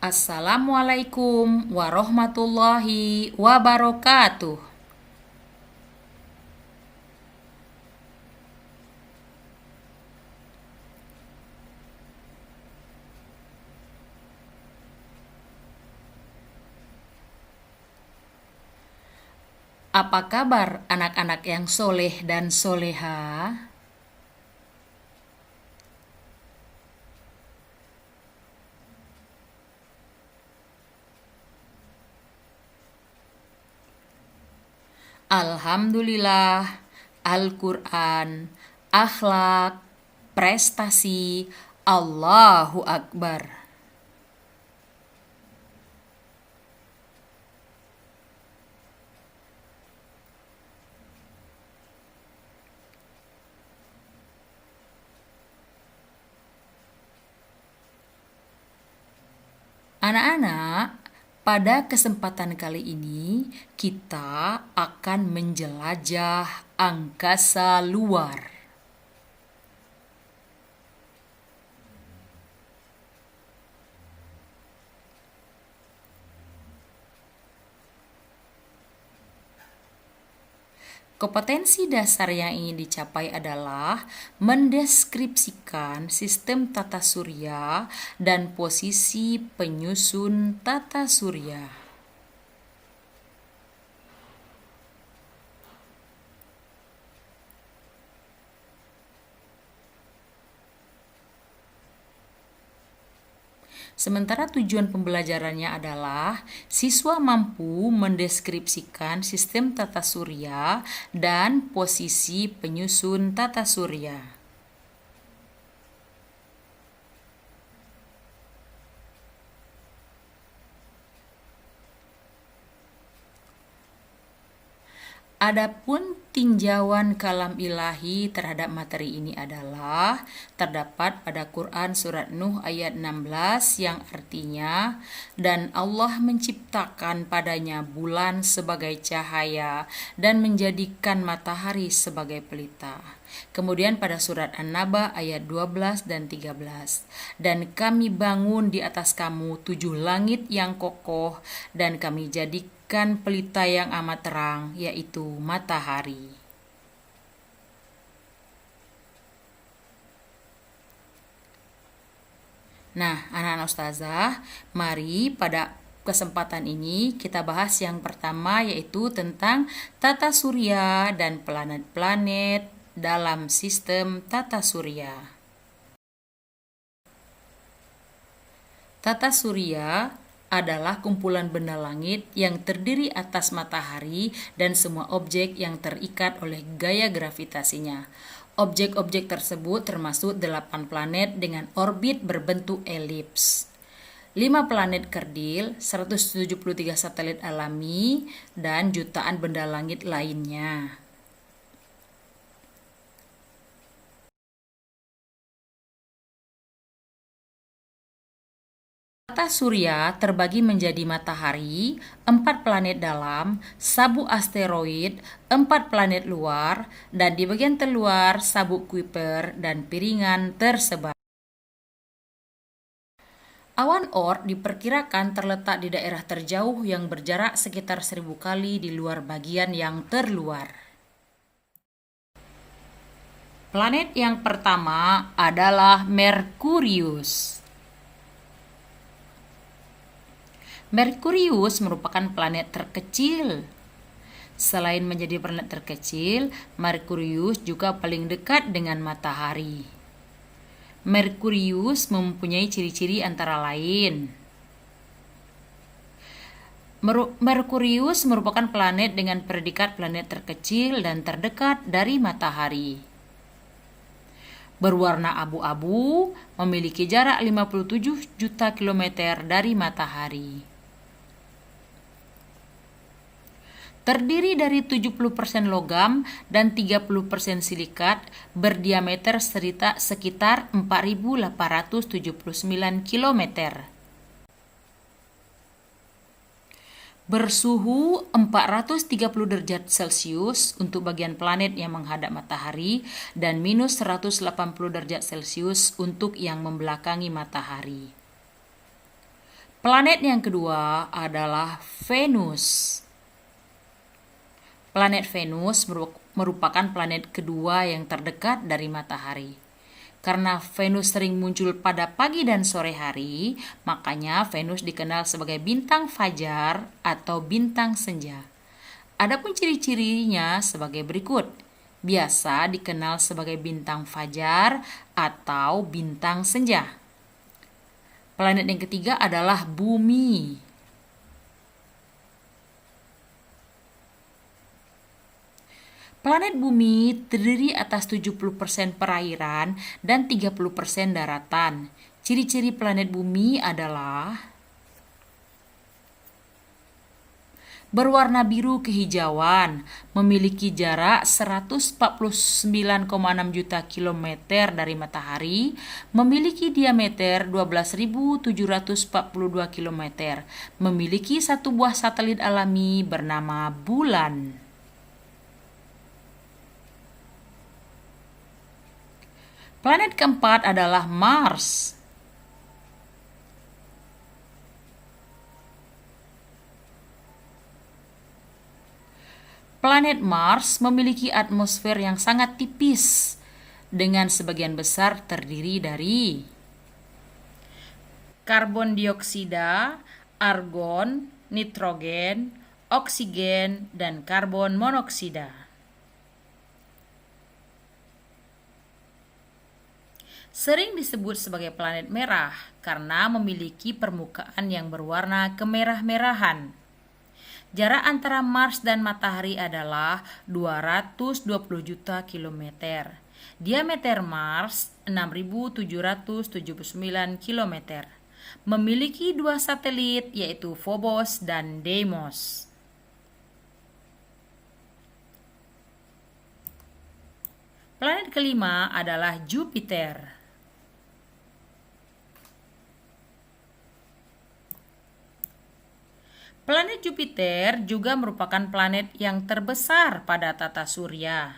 Assalamualaikum warahmatullahi wabarakatuh. Apa kabar anak-anak yang soleh dan soleha? Alhamdulillah, Al-Quran, akhlak, prestasi, Allahu Akbar. Anak-anak, pada kesempatan kali ini kita akan menjelajah angkasa luar. Kompetensi dasar yang ingin dicapai adalah mendeskripsikan sistem tata surya dan posisi penyusun tata surya. Sementara tujuan pembelajarannya adalah siswa mampu mendeskripsikan sistem tata surya dan posisi penyusun tata surya. Adapun tinjauan kalam ilahi terhadap materi ini adalah terdapat pada Quran surat Nuh ayat 16 yang artinya, dan Allah menciptakan padanya bulan sebagai cahaya dan menjadikan matahari sebagai pelita. Kemudian pada surat An-Naba ayat 12 dan 13, dan kami bangun di atas kamu 7 langit yang kokoh dan kami jadikan pelita yang amat terang, yaitu matahari. Nah, anak-anak ustazah, mari pada kesempatan ini kita bahas yang pertama, yaitu tentang tata surya dan planet-planet dalam sistem tata surya. Tata surya adalah kumpulan benda langit yang terdiri atas matahari dan semua objek yang terikat oleh gaya gravitasinya. Objek-objek tersebut termasuk 8 planet dengan orbit berbentuk elips, 5 planet kerdil, 173 satelit alami, dan jutaan benda langit lainnya. Tata surya terbagi menjadi matahari, 4 planet dalam, sabuk asteroid, 4 planet luar, dan di bagian terluar sabuk Kuiper dan piringan tersebar. Awan Oort diperkirakan terletak di daerah terjauh yang berjarak sekitar 1000 kali di luar bagian yang terluar. Planet yang pertama adalah Merkurius. Merkurius merupakan planet terkecil. Selain menjadi planet terkecil, Merkurius juga paling dekat dengan matahari. Merkurius mempunyai ciri-ciri antara lain. Merkurius merupakan planet dengan predikat planet terkecil dan terdekat dari matahari. Berwarna abu-abu, memiliki jarak 57 juta kilometer dari matahari. Terdiri dari 70% logam dan 30% silikat, berdiameter sekitar 4.879 km. Bersuhu 430 derajat Celcius untuk bagian planet yang menghadap matahari dan minus 180 derajat Celcius untuk yang membelakangi matahari. Planet yang kedua adalah Venus. Planet Venus merupakan planet kedua yang terdekat dari matahari. Karena Venus sering muncul pada pagi dan sore hari, makanya Venus dikenal sebagai bintang fajar atau bintang senja. Adapun ciri-cirinya sebagai berikut. Biasa dikenal sebagai bintang fajar atau bintang senja. Planet yang ketiga adalah Bumi. Planet Bumi terdiri atas 70% perairan dan 30% daratan. Ciri-ciri planet Bumi adalah berwarna biru kehijauan, memiliki jarak 149,6 juta kilometer dari matahari, memiliki diameter 12.742 kilometer, memiliki satu buah satelit alami bernama Bulan. Planet keempat adalah Mars. Planet Mars memiliki atmosfer yang sangat tipis, dengan sebagian besar terdiri dari karbon dioksida, argon, nitrogen, oksigen, dan karbon monoksida. Sering disebut sebagai planet merah karena memiliki permukaan yang berwarna kemerah-merahan. Jarak antara Mars dan matahari adalah 220 juta kilometer. Diameter Mars 6.779 kilometer. Memiliki dua satelit yaitu Phobos dan Deimos. Planet kelima adalah Jupiter. Planet Jupiter juga merupakan planet yang terbesar pada tata surya.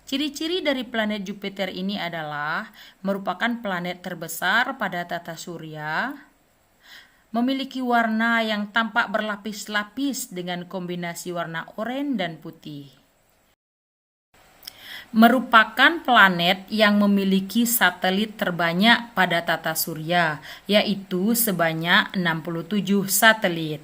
Ciri-ciri dari planet Jupiter ini adalah merupakan planet terbesar pada tata surya, memiliki warna yang tampak berlapis-lapis dengan kombinasi warna oranye dan putih. Merupakan planet yang memiliki satelit terbanyak pada tata surya, yaitu sebanyak 67 satelit.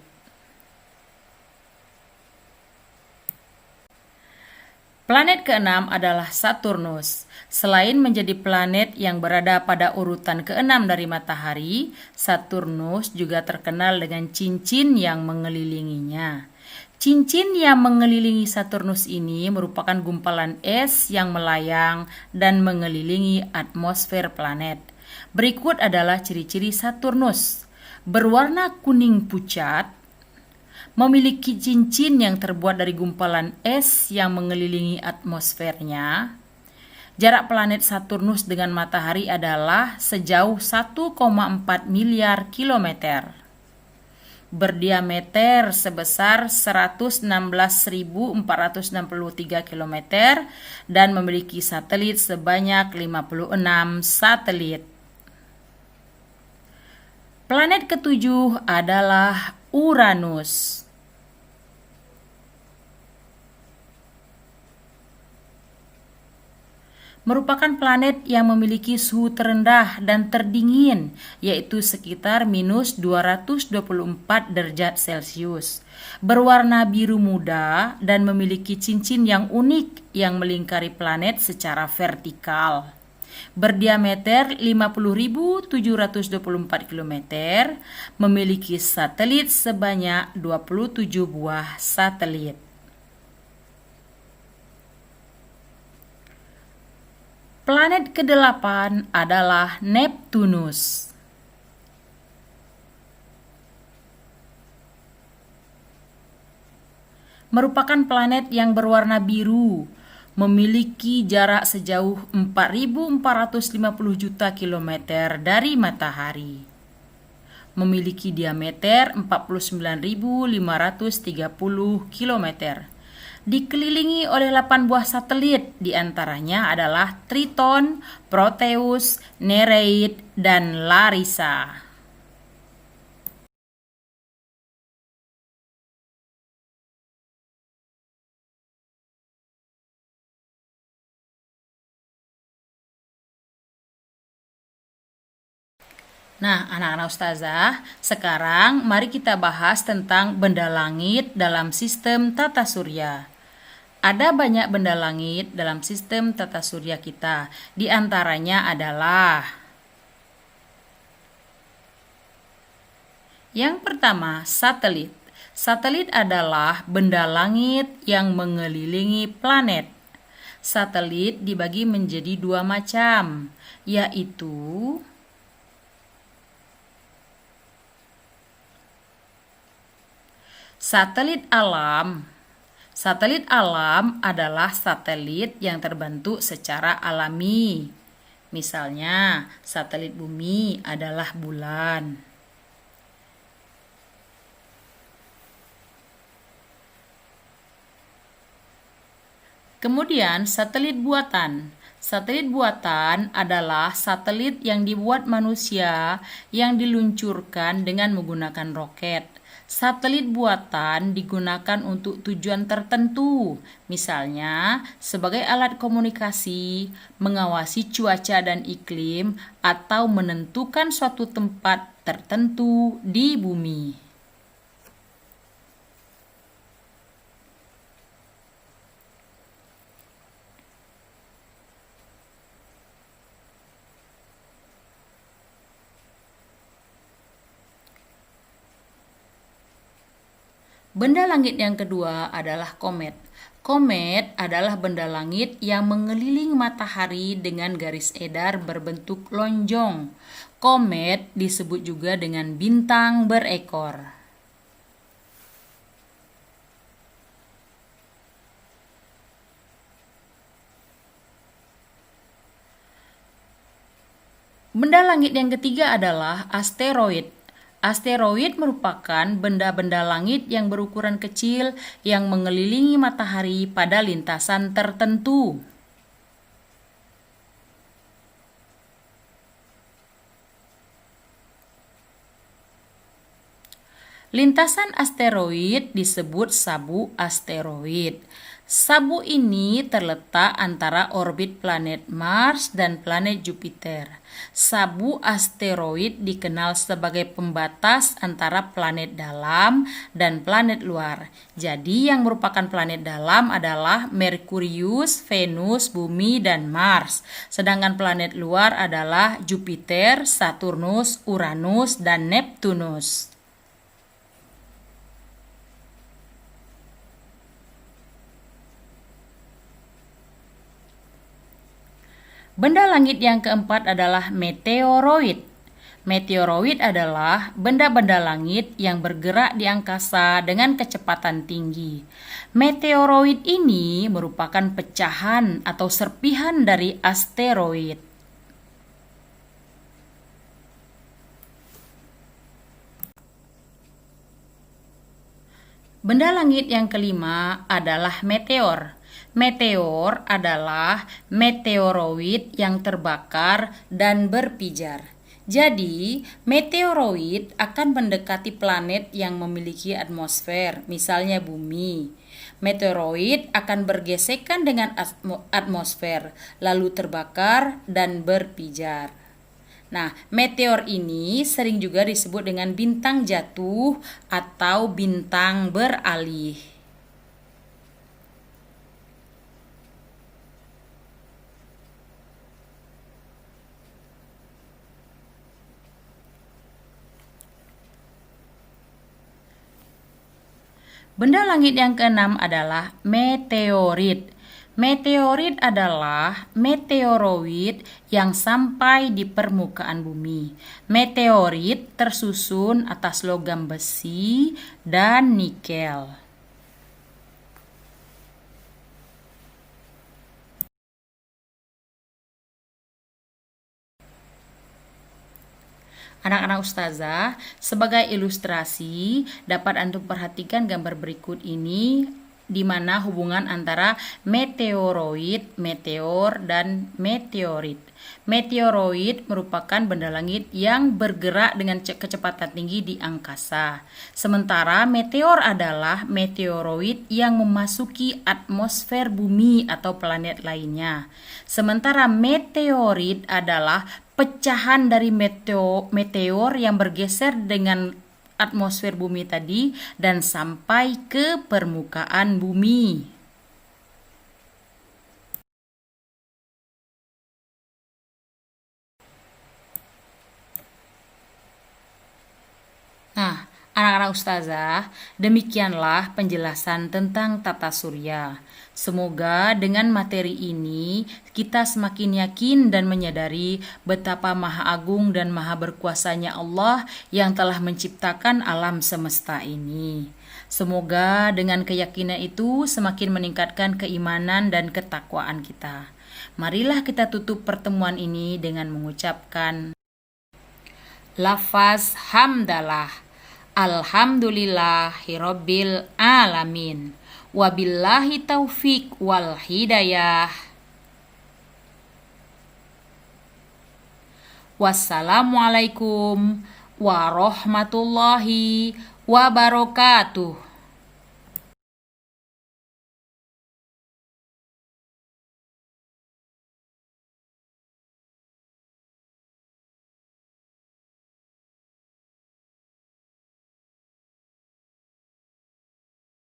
Planet keenam adalah Saturnus. Selain menjadi planet yang berada pada urutan keenam dari matahari, Saturnus juga terkenal dengan cincin yang mengelilinginya. Cincin yang mengelilingi Saturnus ini merupakan gumpalan es yang melayang dan mengelilingi atmosfer planet. Berikut adalah ciri-ciri Saturnus. Berwarna kuning pucat, memiliki cincin yang terbuat dari gumpalan es yang mengelilingi atmosfernya. Jarak planet Saturnus dengan matahari adalah sejauh 1,4 miliar kilometer. Berdiameter sebesar 116.463 km dan memiliki satelit sebanyak 56 satelit. Planet ketujuh adalah Uranus. Merupakan planet yang memiliki suhu terendah dan terdingin, yaitu sekitar minus 224 derajat Celcius. Berwarna biru muda dan memiliki cincin yang unik yang melingkari planet secara vertikal. Berdiameter 50.724 km, memiliki satelit sebanyak 27 buah satelit. Planet ke-8 adalah Neptunus. Merupakan planet yang berwarna biru, memiliki jarak sejauh 4.450 juta kilometer dari matahari. Memiliki diameter 49.530 kilometer dikelilingi oleh 8 buah satelit, diantaranya adalah Triton, Proteus, Nereid, dan Larissa. Nah, anak-anak ustazah, sekarang mari kita bahas tentang benda langit dalam sistem tata surya. Ada banyak benda langit dalam sistem tata surya kita. Di antaranya adalah yang pertama, satelit. Satelit adalah benda langit yang mengelilingi planet. Satelit dibagi menjadi dua macam, yaitu satelit alam. Satelit alam adalah satelit yang terbentuk secara alami. Misalnya, satelit bumi adalah bulan. Kemudian, satelit buatan. Satelit buatan adalah satelit yang dibuat manusia yang diluncurkan dengan menggunakan roket. Satelit buatan digunakan untuk tujuan tertentu, misalnya sebagai alat komunikasi, mengawasi cuaca dan iklim, atau menentukan suatu tempat tertentu di bumi. Benda langit yang kedua adalah komet. Komet adalah benda langit yang mengelilingi matahari dengan garis edar berbentuk lonjong. Komet disebut juga dengan bintang berekor. Benda langit yang ketiga adalah asteroid. Asteroid merupakan benda-benda langit yang berukuran kecil yang mengelilingi matahari pada lintasan tertentu. Lintasan asteroid disebut sabu asteroid. Sabu ini terletak antara orbit planet Mars dan planet Jupiter. Sabu asteroid dikenal sebagai pembatas antara planet dalam dan planet luar. Jadi yang merupakan planet dalam adalah Merkurius, Venus, Bumi, dan Mars. Sedangkan planet luar adalah Jupiter, Saturnus, Uranus, dan Neptunus. Benda langit yang keempat adalah meteoroid. Meteoroid adalah benda-benda langit yang bergerak di angkasa dengan kecepatan tinggi. Meteoroid ini merupakan pecahan atau serpihan dari asteroid. Benda langit yang kelima adalah meteor. Meteor adalah meteoroid yang terbakar dan berpijar. Jadi, meteoroid akan mendekati planet yang memiliki atmosfer, misalnya bumi. Meteoroid akan bergesekan dengan atmosfer, lalu terbakar dan berpijar. Nah, meteor ini sering juga disebut dengan bintang jatuh atau bintang beralih. Benda langit yang keenam adalah meteorit. Meteorit adalah meteoroid yang sampai di permukaan bumi. Meteorit tersusun atas logam besi dan nikel. Anak-anak ustazah, sebagai ilustrasi dapat antum perhatikan gambar berikut ini di mana hubungan antara meteoroid, meteor, dan meteorit. Meteoroid merupakan benda langit yang bergerak dengan kecepatan tinggi di angkasa. Sementara meteor adalah meteoroid yang memasuki atmosfer bumi atau planet lainnya. Sementara meteorit adalah pecahan dari meteor yang bergeser dengan atmosfer bumi tadi dan sampai ke permukaan bumi. Nah, anak-anak ustazah, demikianlah penjelasan tentang tata surya. Semoga dengan materi ini kita semakin yakin dan menyadari betapa maha agung dan maha berkuasanya Allah yang telah menciptakan alam semesta ini. Semoga dengan keyakinan itu semakin meningkatkan keimanan dan ketakwaan kita. Marilah kita tutup pertemuan ini dengan mengucapkan lafaz hamdalah. Alhamdulillahirabbil alamin. Wabillahi taufik wal hidayah. Wassalamualaikum warahmatullahi wabarakatuh.